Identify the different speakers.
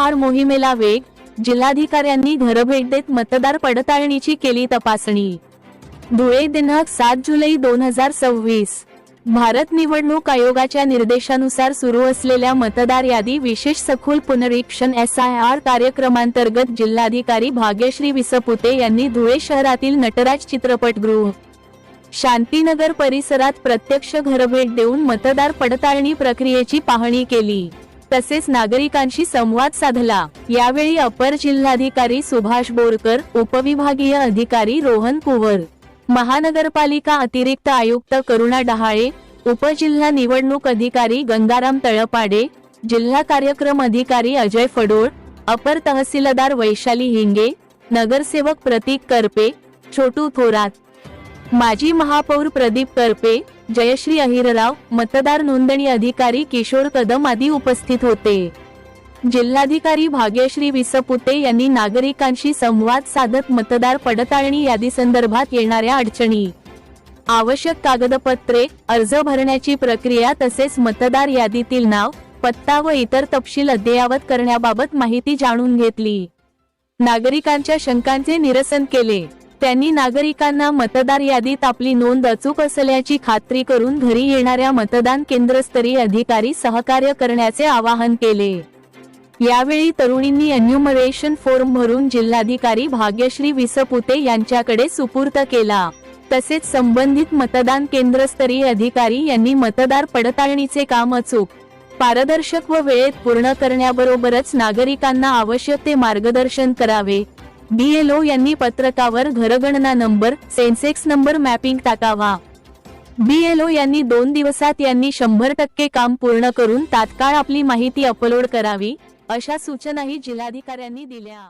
Speaker 1: SIR मोहिमेला वेग, जिल्हाधिकाऱ्यांनी घरभेट देत मतदार पडताळणीची केली तपासणी। धुळे दिनांक 7 जुलै 2026। भारत निवडणूक आयोगाच्या निर्देशानुसार सुरू असलेल्या मतदार यादी विशेष सखोल पुनरीक्षण SIR कार्यक्रमांतर्गत जिल्हाधिकारी भाग्यश्री विसपुते यांनी धुळे शहरातील नटराज चित्रपटगृह, शांतीनगर परिसरात प्रत्यक्ष घरभेट देऊन मतदार पडताळणी प्रक्रियेची पाहणी केली, तसेच नागरिकांशी संवाद साधला। यावेळी अपर जिल्हाधिकारी सुभाष बोरकर, उपविभागीय अधिकारी रोहन कुवर, महानगरपालिका अतिरिक्त आयुक्त करुणा डहाळे, उपजिल्हा निवडणूक अधिकारी गंगाराम तळपाडे, जिल्हा कार्यक्रम अधिकारी अजय फडोळ, अपर तहसीलदार वैशाली हिंगे, नगरसेवक प्रतीक करपे, छोटू थोरात, माजी महापौर प्रदीप करपे, जयश्री अहिरराव, मतदार नोंदणी अधिकारी किशोर कदम आदी उपस्थित होते। जिल्हाधिकारी भाग्यश्री विसपुते यांनी नागरिकांशी संवाद साधत मतदार पडताळणी यादीसंदर्भात येणाऱ्या अडचणी, आवश्यक कागदपत्रे, अर्ज भरण्याची प्रक्रिया तसेच मतदार यादीतील नाव, पत्ता व इतर तपशील अद्ययावत करण्याबाबत माहिती जाणून घेतली। नागरिकांच्या शंकांचे निरसन केले। त्यांनी नागरिकांना मतदार यादीत आपली नोंद अचूक असल्याची खात्री करून घरी येणाऱ्या मतदान केंद्रस्तरीय अधिकारी सहकार्य करण्याचे आवाहन केले। यावेळी तरुणींनी एन्युमरेशन फॉर्म भरून जिल्हाधिकारी भाग्यश्री विसपुते यांच्याकडे सुपूर्द केला, तसेच संबंधित मतदान केंद्रस्तरीय अधिकारी यांनी मतदार पडताळणीचे काम अचूक, पारदर्शक व वेळेत पूर्ण करण्याबरोबरच नागरिकांना आवश्यक ते मार्गदर्शन करावे। BLO यांनी पत्रकावर घरगणना नंबर, सेन्सेक्स नंबर मॅपिंग टाकावा। BLO यांनी 2 दिवसात 100% काम पूर्ण करून तात्काळ आपली माहिती अपलोड करावी, अशा सूचनाही जिल्हाधिकाऱ्यांनी दिल्या।